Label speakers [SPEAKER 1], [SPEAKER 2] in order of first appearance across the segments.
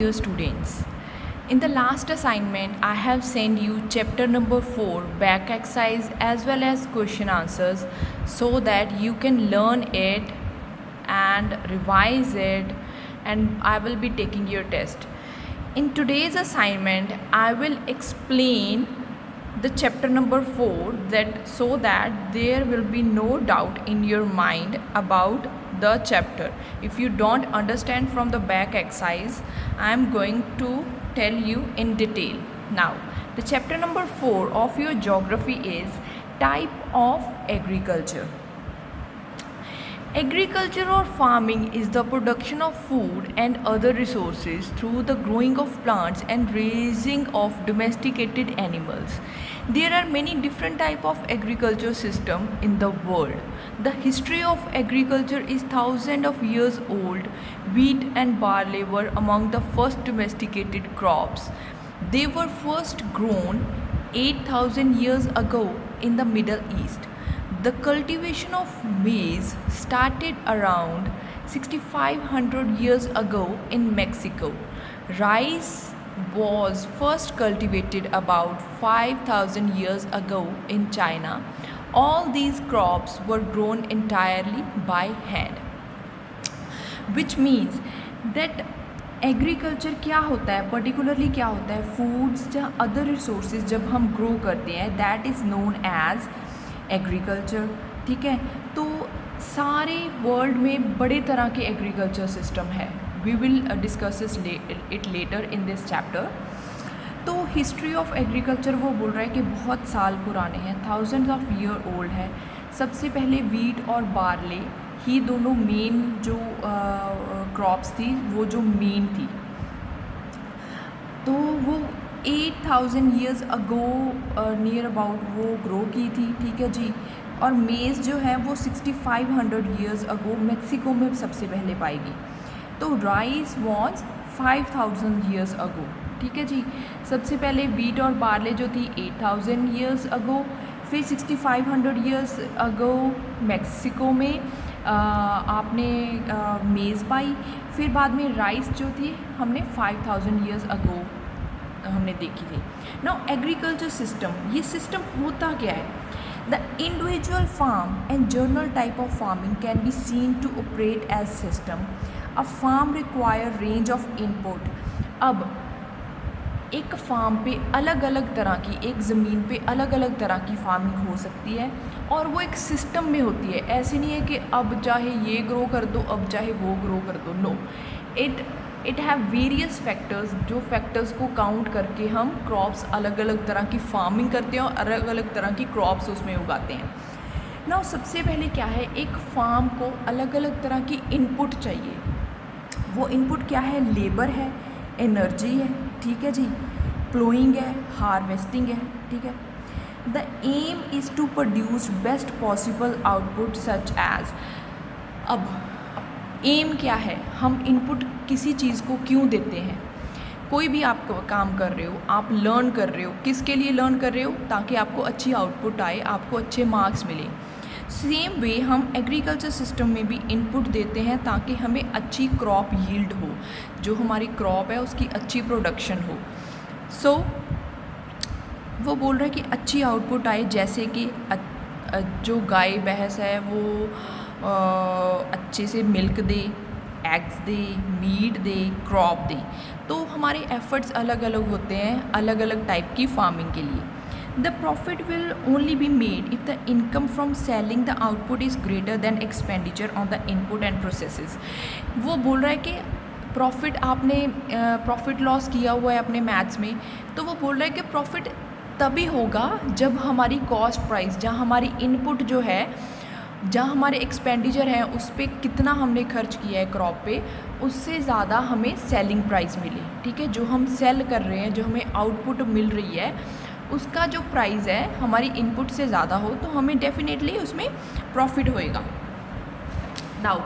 [SPEAKER 1] Dear students, in the last assignment I have sent you chapter number 4 back exercise as well as question answers so that you can learn it and revise it, and I will be taking your test. In today's assignment I will explain the chapter number 4 that so that there will be no doubt in your mind about the chapter. If you don't understand from the back exercise, I am going to tell you in detail. Now, the chapter number 4 of your geography is type of agriculture. Agriculture or farming is the production of food and other resources through the growing of plants and raising of domesticated animals. There are many different type of agriculture system in the world. The history of agriculture is thousands of years old. Wheat and barley were among the first domesticated crops. They were first grown 8,000 years ago in the Middle East. The cultivation of maize started around 6,500 years ago in Mexico. Rice was first cultivated about 5,000 years ago in China. All these crops were grown entirely by hand, which means that agriculture क्या होता है, particularly क्या होता है, foods या other resources जब हम grow करते हैं that is known as agriculture. ठीक है, तो सारे वर्ल्ड में बड़े तरह के एग्रीकल्चर सिस्टम है. We will discuss it later in this chapter. तो हिस्ट्री ऑफ एग्रीकल्चर वो बोल रहा है कि बहुत साल पुराने हैं, थाउजेंड्स ऑफ ईयर ओल्ड है. सबसे पहले वीट और बार्ले ही दोनों मेन जो क्रॉप्स थी, वो जो मेन थी, तो वो 8,000 ईयर्स अगो नियर अबाउट वो ग्रो की थी. ठीक है जी. और मेज़ जो है वो 6,500 ईयर्स अगो मेक्सिको में सबसे पहले पाएगी. तो राइस वॉज 5,000 ईयर्स अगो. ठीक है जी. सबसे पहले वीट और बार्ले जो थी 8,000 ईयर्स अगो, फिर 6,500 ईयर्स अगो मेक्सिको में आपने मेज़ पाई. फिर बाद में राइस जो थी हमने 5,000 ईयर्स अगो हमने देखी थी. नाउ एग्रीकल्चर सिस्टम, ये सिस्टम होता क्या है? The individual farm and general type of farming can be seen to operate as system. A farm require range of input. अब एक फार्म पे अलग अलग तरह की, एक ज़मीन पे अलग अलग तरह की फार्मिंग हो सकती है और वो एक सिस्टम में होती है. ऐसे नहीं है कि अब चाहे ये ग्रो कर दो, अब चाहे वो ग्रो कर दो. No, it have various factors, जो फैक्टर्स को काउंट करके हम क्रॉप्स अलग अलग तरह की फार्मिंग करते हैं और अलग अलग तरह की क्रॉप्स उसमें उगाते हैं. ना सबसे पहले क्या है, एक फार्म को अलग अलग तरह की इनपुट चाहिए. वो इनपुट क्या है? लेबर है, एनर्जी है. ठीक है जी. प्लोइंग है, हार्वेस्टिंग है. ठीक है. The aim is to produce best possible output such as. अब एम क्या है? हम इनपुट किसी चीज़ को क्यों देते हैं? कोई भी आप काम कर रहे हो, आप लर्न कर रहे हो, किसके लिए लर्न कर रहे हो? ताकि आपको अच्छी आउटपुट आए, आपको अच्छे मार्क्स मिले. सेम वे हम एग्रीकल्चर सिस्टम में भी इनपुट देते हैं ताकि हमें अच्छी क्रॉप यील्ड हो, जो हमारी क्रॉप है उसकी अच्छी प्रोडक्शन हो. सो वो बोल रहा है कि अच्छी आउटपुट आए, जैसे कि जो गाय भैंस है वो अच्छे से मिल्क दे, एग्स दे, मीट दे, क्रॉप दे. तो हमारे एफर्ट्स अलग अलग होते हैं अलग अलग टाइप की फार्मिंग के लिए. The profit will only be made if the income from selling the output is greater than expenditure on the input and processes. वो बोल रहा है कि प्रॉफिट, आपने प्रॉफिट लॉस किया हुआ है अपने मैथ्स में, तो वो बोल रहा है कि प्रॉफिट तभी होगा जब हमारी कॉस्ट प्राइस, जहाँ हमारी इनपुट जो है, जहाँ हमारे एक्सपेंडिचर हैं उस पर कितना हमने खर्च किया है क्रॉप पे, उससे ज़्यादा हमें सेलिंग प्राइस मिले. ठीक है. जो हम सेल कर रहे हैं, जो हमें आउटपुट मिल रही है, उसका जो प्राइस है हमारी इनपुट से ज़्यादा हो तो हमें डेफिनेटली उसमें प्रॉफिट होएगा. Now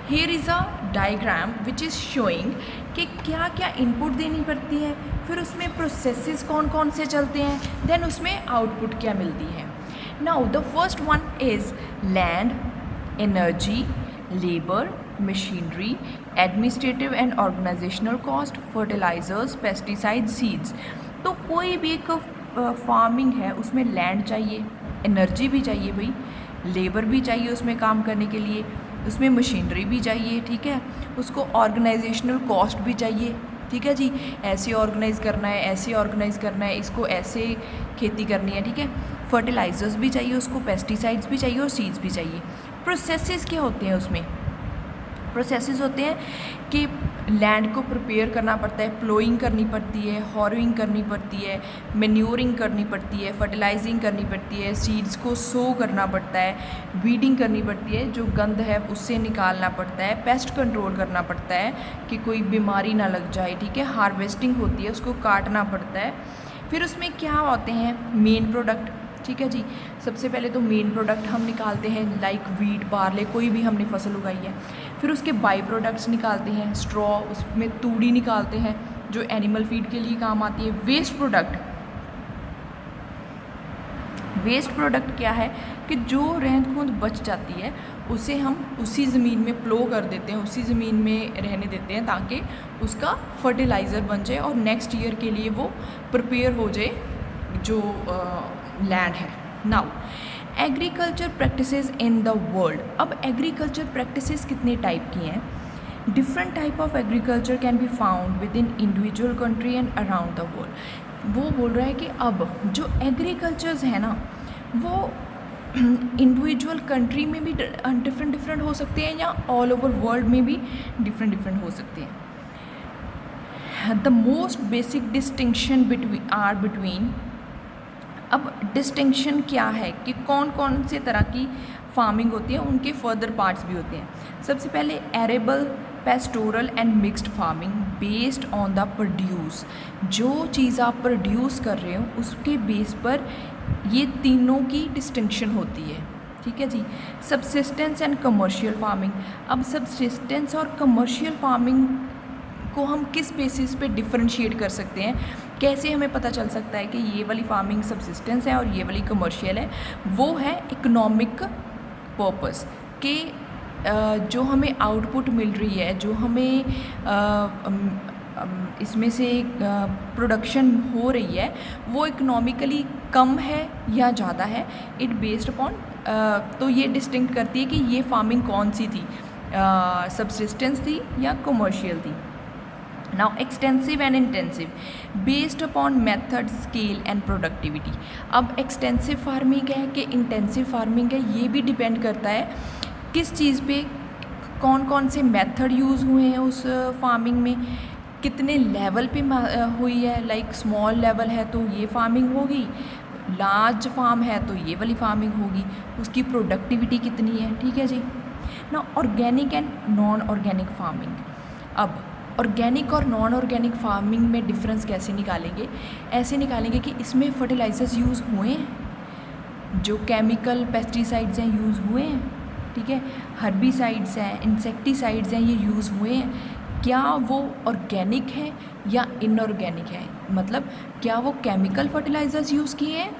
[SPEAKER 1] here is a diagram which is showing कि क्या क्या इनपुट देनी पड़ती है, फिर उसमें प्रोसेसेस कौन कौन से चलते हैं, देन उसमें आउटपुट क्या मिलती है. Now the first one is land, energy, labor, machinery, administrative and organisational cost, fertilisers, pesticide, seeds. तो कोई भी एक फार्मिंग है उसमें लैंड चाहिए, एनर्जी भी चाहिए भाई, लेबर भी चाहिए उसमें काम करने के लिए, उसमें मशीनरी भी चाहिए, ठीक है, उसको ऑर्गेनाइजेशनल कॉस्ट भी चाहिए, ठीक है जी, ऐसे ऑर्गेनाइज़ करना है, ऐसे ऑर्गेनाइज़ करना है, इसको ऐसे खेती करनी है, ठीक है। फर्टिलाइजर्स भी चाहिए उसको, पेस्टिसाइड्स भी चाहिए और सीड्स भी चाहिए। प्रोसेसेस क्या होते हैं उसमें? प्रोसेसेस होते हैं कि लैंड को प्रिपेयर करना पड़ता है, प्लोइंग करनी पड़ती है, हॉरोइंग करनी पड़ती है, मैन्योरिंग करनी पड़ती है, फर्टिलाइजिंग करनी पड़ती है, सीड्स को सो करना पड़ता है, वीडिंग करनी पड़ती है, जो गंद है उससे निकालना पड़ता है, पेस्ट कंट्रोल करना पड़ता है कि कोई बीमारी ना लग जाए, ठीक है, हार्वेस्टिंग होती है, उसको काटना पड़ता है। फिर उसमें क्या होते हैं मेन प्रोडक्ट, ठीक है जी। सबसे पहले तो मेन प्रोडक्ट हम निकालते हैं लाइक वीट, बार्ले, कोई भी हमने फसल उगाई है। फिर उसके बाई प्रोडक्ट्स निकालते हैं, स्ट्रॉ, उसमें तूड़ी निकालते हैं जो एनिमल फीड के लिए काम आती है। वेस्ट प्रोडक्ट, वेस्ट प्रोडक्ट क्या है कि जो रहंद खूंद बच जाती है उसे हम उसी ज़मीन में प्लो कर देते हैं, उसी ज़मीन में रहने देते हैं ताकि उसका फर्टिलाइज़र बन जाए और नेक्स्ट ईयर के लिए वो प्रिपेयर हो जाए जो लैंड है। Now agriculture practices in the world. अब एग्रीकल्चर प्रैक्टिसेस कितने टाइप की हैं? Different type of agriculture can be found with in individual country and around the world. वो बोल रहा है कि अब जो एग्रीकल्चर्स है ना वो इंडिविजुअल कंट्री में भी डिफरेंट हो सकते हैं या ऑल ओवर वर्ल्ड में भी डिफरेंट हो सकते हैं। The most basic distinction between, अब डिस्टिंक्शन क्या है कि कौन कौन से तरह की फार्मिंग होती है, उनके फर्दर पार्ट्स भी होते हैं। सबसे पहले arable, pastoral and mixed farming based on the produce. जो चीज़ आप प्रोड्यूस कर रहे हो उसके बेस पर ये तीनों की डिस्टिंक्शन होती है, ठीक है जी। Subsistence and commercial farming. अब सबसिस्टेंस और कमर्शियल फार्मिंग को हम किस बेसिस पे डिफरेंशिएट कर सकते हैं, कैसे हमें पता चल सकता है कि ये वाली फार्मिंग सबसिस्टेंस है और ये वाली कमर्शियल है? वो है इकोनॉमिक पर्पस के जो हमें आउटपुट मिल रही है, जो हमें इसमें से प्रोडक्शन हो रही है वो इकोनॉमिकली कम है या ज़्यादा है, इट बेस्ड अपॉन, तो ये डिस्टिंक्ट करती है कि ये फार्मिंग कौन सी थी, सबसिस्टेंस थी या कमर्शियल थी। Now extensive and intensive based upon method, scale and productivity। अब extensive फार्मिंग है कि intensive फार्मिंग है, ये भी डिपेंड करता है किस चीज़ पे, कौन कौन से मेथड यूज़ हुए हैं उस फार्मिंग में, कितने लेवल पे हुई है। लाइक स्मॉल लेवल है तो ये फार्मिंग होगी, लार्ज फार्म है तो ये वाली फार्मिंग होगी, उसकी प्रोडक्टिविटी कितनी है, ठीक है जी। ना organic and non organic farming. अब ऑर्गेनिक और नॉन ऑर्गेनिक फार्मिंग में डिफरेंस कैसे निकालेंगे? ऐसे निकालेंगे कि इसमें फर्टिलाइजर्स यूज़ हुए हैं, जो केमिकल पेस्टिसाइड्स हैं यूज़ हुए हैं, ठीक है, हर्बिसाइड्स हैं, इंसेक्टिसाइड्स हैं, ये यूज़ हुए हैं। क्या वो ऑर्गेनिक है या इनऑर्गेनिक है, मतलब क्या वो केमिकल फर्टिलाइजर्स यूज़ किए हैं?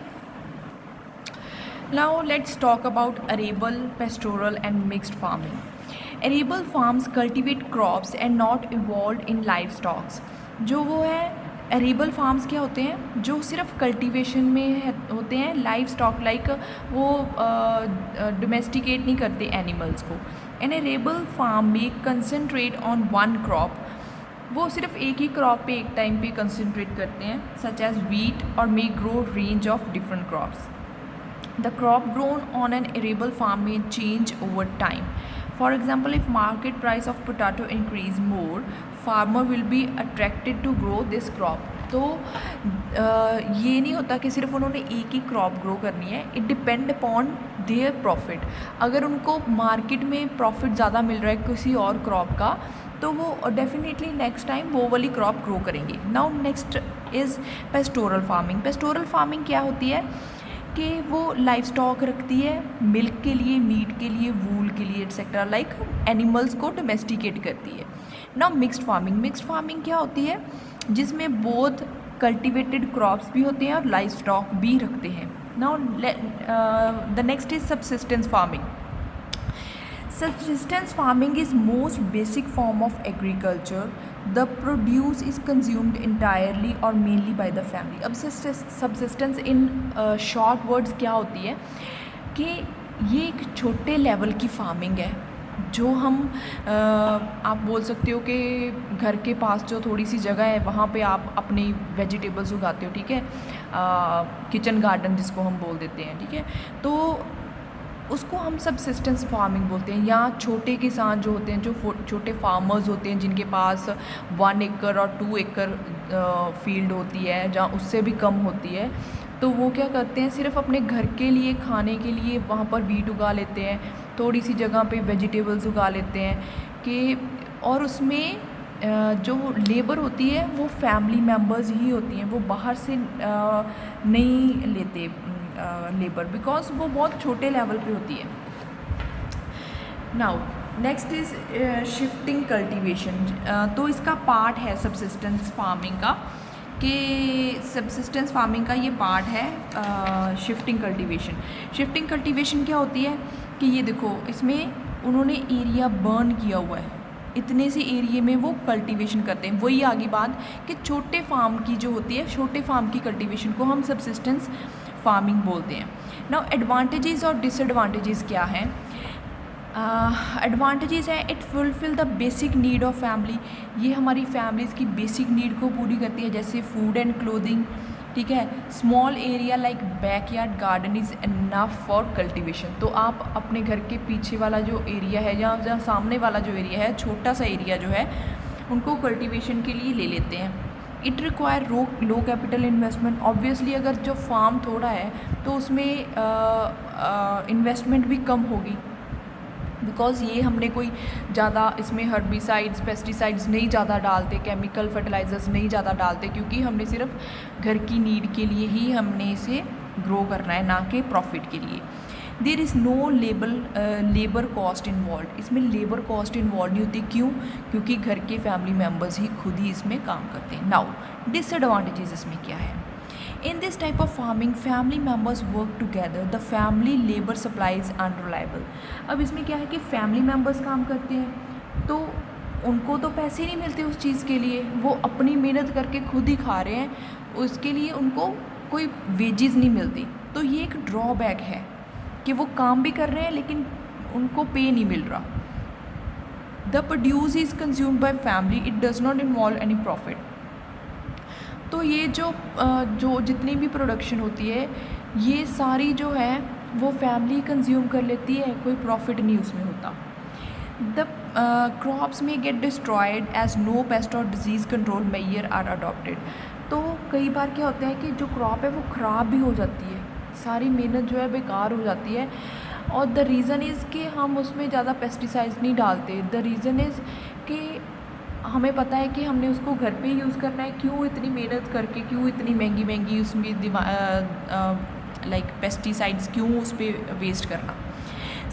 [SPEAKER 1] Now let's talk about arable, pastoral and mixed farming. Arable farms cultivate crops and not involved in livestock। जो वो है एरेबल फार्म्स क्या होते हैं, जो सिर्फ कल्टीवेशन में होते हैं, लाइव स्टॉक लाइक वो डोमेस्टिकेट नहीं करते एनिमल्स को। एन एरेबल फार्म में कंसनट्रेट ऑन वन क्रॉप, वो सिर्फ एक ही क्रॉप पे एक टाइम पे कंसनट्रेट करते हैं, सच एज वीट, और may grow range of different crops. The crop grown on an arable farm may change over time. For example, if market price of potato increase more, farmer will be attracted to grow this crop। तो ये नहीं होता कि सिर्फ उन्होंने एक ही crop grow करनी है, it depend upon their profit. अगर उनको मार्केट में प्रॉफिट ज़्यादा मिल रहा है किसी और क्रॉप का तो वो डेफिनेटली नेक्स्ट टाइम वो वाली क्रॉप ग्रो करेंगे। Now next is pastoral farming. Pastoral farming क्या होती है कि वो लाइव स्टॉक रखती है मिल्क के लिए, मीट के लिए, वूल के लिए एक्सेट्रा, लाइक एनिमल्स को डोमेस्टिकेट करती है। Now mixed farming. Mixed farming क्या होती है, जिसमें बोथ कल्टिवेटेड क्रॉप्स भी होते हैं और लाइव स्टॉक भी रखते हैं। Now the next is subsistence farming. Subsistence farming is most basic form of agriculture. The produce is consumed entirely or mainly by the family. अब subsistence in short words क्या होती है कि ये एक छोटे लेवल की फार्मिंग है जो हम आप बोल सकते हो कि घर के पास जो थोड़ी सी जगह है वहाँ पे आप अपनी वेजिटेबल्स उगाते हो, ठीक है, किचन गार्डन जिसको हम बोल देते हैं, ठीक है, तो उसको हम सबसिस्टेंस फार्मिंग बोलते हैं। या छोटे किसान जो होते हैं, जो छोटे फार्मर्स होते हैं जिनके पास 1 एकड़ और 2 एकड़ फील्ड होती है, जहाँ उससे भी कम होती है, तो वो क्या करते हैं, सिर्फ अपने घर के लिए खाने के लिए वहाँ पर वीट उगा लेते हैं, थोड़ी सी जगह पे वेजिटेबल्स उगा लेते हैं कि, और उसमें जो लेबर होती है वो फैमिली मेम्बर्स ही होती हैं, वो बाहर से नहीं लेते लेबर, बिकॉज वो बहुत छोटे लेवल पे होती है। Now next is shifting cultivation. तो इसका पार्ट है सबसिस्टेंस फार्मिंग का, कि सबसिस्टेंस फार्मिंग का ये पार्ट है शिफ्टिंग कल्टीवेशन। शिफ्टिंग कल्टीवेशन क्या होती है कि ये देखो, इसमें उन्होंने एरिया बर्न किया हुआ है, इतने से एरिया में वो कल्टीवेशन करते हैं। वही आगे बात कि छोटे फार्म की जो होती है, छोटे फार्म की कल्टीवेशन को हम सबसिस्टेंस फार्मिंग बोलते हैं। नाउ एडवांटेजेस और डिसएडवांटेजेस क्या हैं? एडवांटेजेस है, it fulfil the basic need of family. ये हमारी फैमिलीज़ की बेसिक नीड को पूरी करती है, जैसे फूड एंड क्लोथिंग, ठीक है। Small area like backyard garden is enough for cultivation. तो आप अपने घर के पीछे वाला जो एरिया है या जहाँ सामने वाला जो एरिया है, छोटा सा एरिया जो है, उनको कल्टीवेशन के लिए ले लेते हैं। It require low capital investment. Obviously अगर जो फार्म थोड़ा है तो उसमें इन्वेस्टमेंट भी कम होगी, बिकॉज़ ये हमने कोई ज़्यादा इसमें हर्बिसाइड्स, पेस्टिसाइड्स नहीं ज़्यादा डालते, केमिकल फर्टिलाइज़र्स नहीं ज़्यादा डालते, क्योंकि हमने सिर्फ घर की नीड के लिए ही हमने इसे ग्रो करना है, ना कि प्रॉफिट के लिए। There is no labour cost involve. इसमें लेबर कॉस्ट इन्वॉल्व नहीं होती, क्यों? क्योंकि घर के फैमिली मेम्बर्स ही खुद ही इसमें काम करते हैं। नाउ डिसएडवांटेजेस इसमें क्या है? In this type of farming, family members work together. The family labor supply is unreliable. अब इसमें क्या है कि फैमिली मेम्बर्स काम करते हैं तो उनको तो पैसे नहीं मिलते उस चीज़ के लिए, वो अपनी मेहनत करके खुद ही खा रहे हैं, उसके लिए उनको कोई वेजेस नहीं मिलती। तो ये एक ड्रॉबैक है कि वो काम भी कर रहे हैं लेकिन उनको पे नहीं मिल रहा। The produce is consumed by family, it does not involve any profit. तो ये जो जितनी भी प्रोडक्शन होती है, ये सारी जो है वो फैमिली कंज्यूम कर लेती है, कोई प्रॉफिट नहीं उसमें होता। The crops may get destroyed as no pest और disease control measure are adopted. तो कई बार क्या होता है कि जो क्रॉप है वो ख़राब भी हो जाती है, सारी मेहनत जो है बेकार हो जाती है। और द रीज़न इज़ कि हम उसमें ज़्यादा पेस्टिसाइड्स नहीं डालते। द रीज़न इज़ कि हमें पता है कि हमने उसको घर पे यूज़ करना है, क्यों इतनी मेहनत करके, क्यों इतनी महंगी महंगी उसमें लाइक पेस्टिसाइड्स क्यों उस पर वेस्ट करना।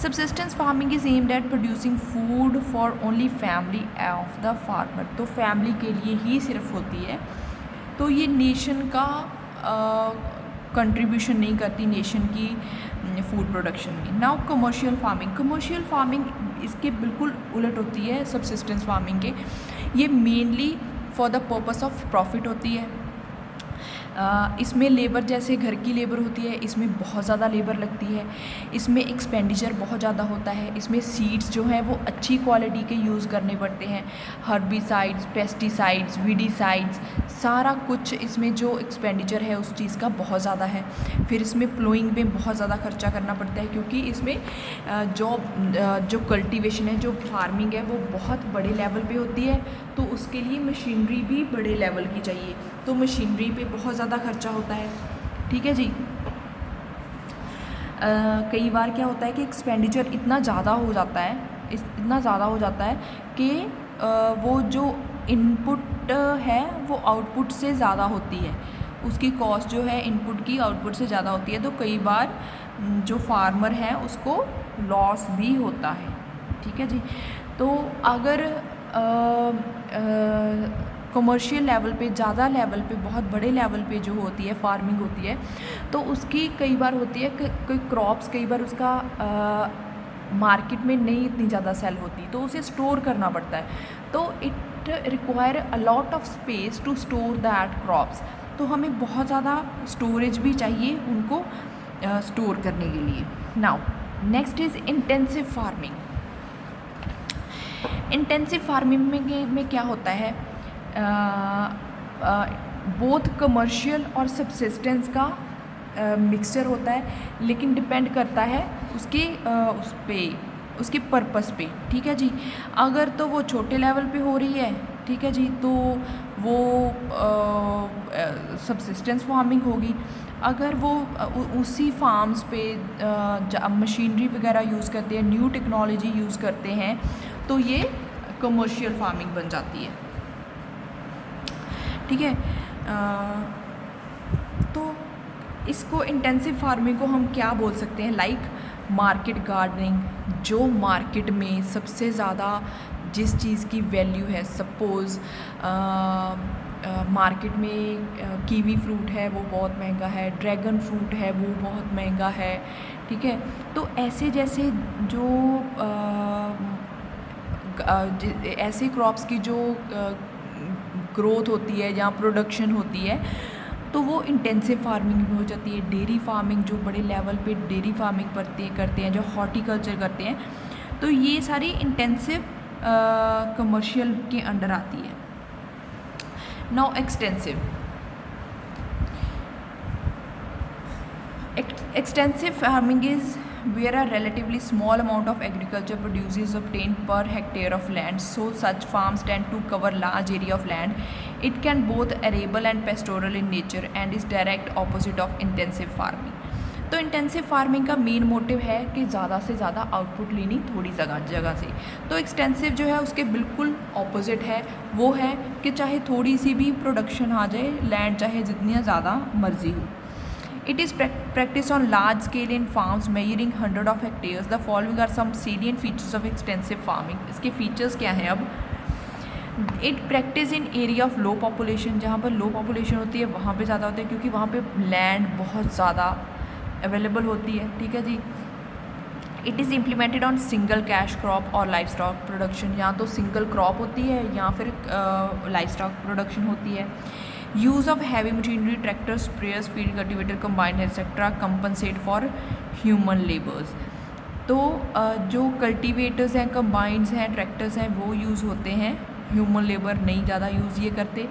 [SPEAKER 1] Subsistence farming is aimed at producing food for only family of the farmer. तो फैमिली के लिए ही सिर्फ होती है, तो ये नेशन का कंट्रीब्यूशन नहीं करती नेशन की फूड प्रोडक्शन में। नाउ कमर्शियल फार्मिंग इसके बिल्कुल उलट होती है सबसिस्टेंस फार्मिंग के। ये mainly for the purpose of profit होती है। इसमें लेबर जैसे घर की लेबर होती है, इसमें बहुत ज़्यादा लेबर लगती है, इसमें एक्सपेंडिचर बहुत ज़्यादा होता है, इसमें सीड्स जो हैं वो अच्छी क्वालिटी के यूज़ करने पड़ते हैं, हर्बिसाइड्स, पेस्टिसाइड्स, वीडीसाइड्स, सारा कुछ इसमें जो एक्सपेंडिचर है उस चीज़ का बहुत ज़्यादा है। फिर इसमें प्लोइंग में बहुत ज़्यादा खर्चा करना पड़ता है, क्योंकि इसमें जो कल्टीवेशन है, जो फार्मिंग है वो बहुत बड़े लेवल पे होती है, तो उसके लिए मशीनरी भी बड़े लेवल की चाहिए, तो मशीनरी पे बहुत ज़्यादा खर्चा होता है। ठीक है जी। कई बार क्या होता है कि एक्सपेंडिचर इतना ज़्यादा हो जाता है कि वो जो इनपुट है वो आउटपुट से ज़्यादा होती है, उसकी कॉस्ट जो है इनपुट की आउटपुट से ज़्यादा होती है, तो कई बार जो फार्मर है उसको लॉस भी होता है। ठीक है जी। तो अगर कमर्शियल लेवल पे, ज़्यादा लेवल पे, बहुत बड़े लेवल पे जो होती है फार्मिंग होती है, तो उसकी कई बार होती है कि कोई क्रॉप्स कई बार उसका मार्केट में नहीं इतनी ज़्यादा सेल होती, तो उसे स्टोर करना पड़ता है, तो it require a lot of space to store that crops. तो हमें बहुत ज़्यादा स्टोरेज भी चाहिए उनको स्टोर करने के लिए। Now next is intensive farming. Intensive farming में क्या होता है, बोथ कमर्शियल और सब्सिस्टेंस का मिक्सचर होता है, लेकिन डिपेंड करता है उसके पर्पस पे, ठीक है जी। अगर तो वो छोटे लेवल पे हो रही है, ठीक है जी, तो वो सब्सिस्टेंस फार्मिंग होगी। अगर वो उसी फार्म्स पे मशीनरी वगैरह यूज़ करते हैं, न्यू टेक्नोलॉजी यूज़ करते हैं, तो ये कमर्शियल फार्मिंग बन जाती है, ठीक है। तो इसको इंटेंसिव फार्मिंग को हम क्या बोल सकते हैं, लाइक मार्केट गार्डनिंग, जो मार्केट में सबसे ज़्यादा जिस चीज़ की वैल्यू है, सपोज़ मार्केट में कीवी फ्रूट है वो बहुत महंगा है, ड्रैगन फ्रूट है वो बहुत महंगा है, ठीक है। तो ऐसे जैसे जो ऐसे क्रॉप्स की जो ग्रोथ होती है या प्रोडक्शन होती है, तो वो इंटेंसिव फार्मिंग में हो जाती है। डेयरी फार्मिंग, जो बड़े लेवल पे डेयरी फार्मिंग करते हैं, जो हॉर्टिकल्चर करते हैं, तो ये सारी इंटेंसिव कमर्शियल के अंडर आती है। Now extensive farming is where a relatively small amount of agriculture produce is obtained per hectare of land, so such farms tend to cover large area of land. It can both arable and pastoral in nature and is direct opposite of intensive farming. तो intensive farming का main motive है कि ज़्यादा से ज़्यादा output लेनी थोड़ी जगह से। तो एक्सटेंसिव जो है उसके बिल्कुल ऑपोजिट है, वो है कि चाहे थोड़ी सी भी प्रोडक्शन आ जाए, लैंड चाहे जितनी ज़्यादा मर्जी हो। It is practiced on large scale in farms measuring 100 of hectares. The following are some salient features of extensive farming. इसके features क्या हैं अब? It practice in area of low population, जहाँ पर लो पॉपुलेशन होती है वहाँ पे ज़्यादा होता है, क्योंकि वहाँ पे लैंड बहुत ज़्यादा अवेलेबल होती है, ठीक है जी। It is implemented on single cash crop और लाइफ स्टॉक प्रोडक्शन, या तो सिंगल क्रॉप होती है या फिर लाइफ स्टॉक प्रोडक्शन होती है। Use of heavy machinery, tractor, sprayers, field cultivator, combine etcetera compensate for human labours. तो जो कल्टीवेटर्स हैं, कंबाइंस हैं, ट्रैक्टर्स हैं, वो यूज़ होते हैं, ह्यूमन लेबर नहीं ज़्यादा यूज़ ये करते।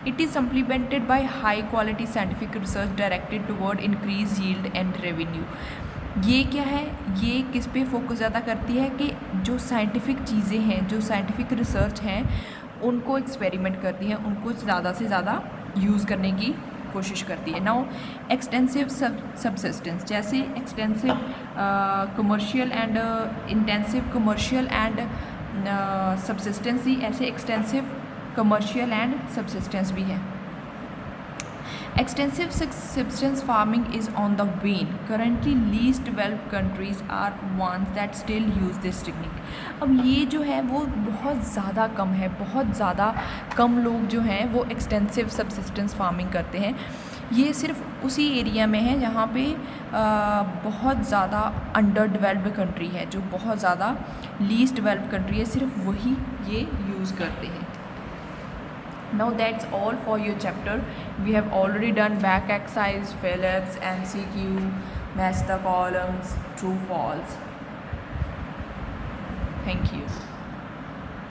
[SPEAKER 1] It is supplemented by high quality scientific research directed toward increase yield and revenue. ये क्या है, ये किस पे फोकस ज़्यादा करती है कि जो साइंटिफिक चीज़ें हैं, जो साइंटिफिक रिसर्च हैं, उनको एक्सपेरिमेंट करती हैं, उनको ज़्यादा से ज़्यादा यूज़ करने की कोशिश करती है। नाउ एक्सटेंसिव सबसिस्टेंस, जैसे extensive commercial and intensive commercial and subsistence ही, ऐसे एक्सटेंसिव कमर्शियल एंड सबसिस्टेंस भी है। Extensive subsistence farming is on the wane. Currently, least developed countries are ones that still use this technique. अब ये जो है वो बहुत ज़्यादा कम है, बहुत ज़्यादा कम लोग जो हैं वो एक्सटेंसिव सबसिस्टेंस फार्मिंग करते हैं। ये सिर्फ उसी एरिया में है जहाँ पे बहुत ज़्यादा अंडर डेवलप्ड कंट्री है, जो बहुत ज़्यादा लीस्ट डेवलप्ड कंट्री है, सिर्फ वही ये यूज़ करते हैं। Now that's all for your chapter. We have already done back exercise, Phillips, MCQ, match the columns, true false. Thank you.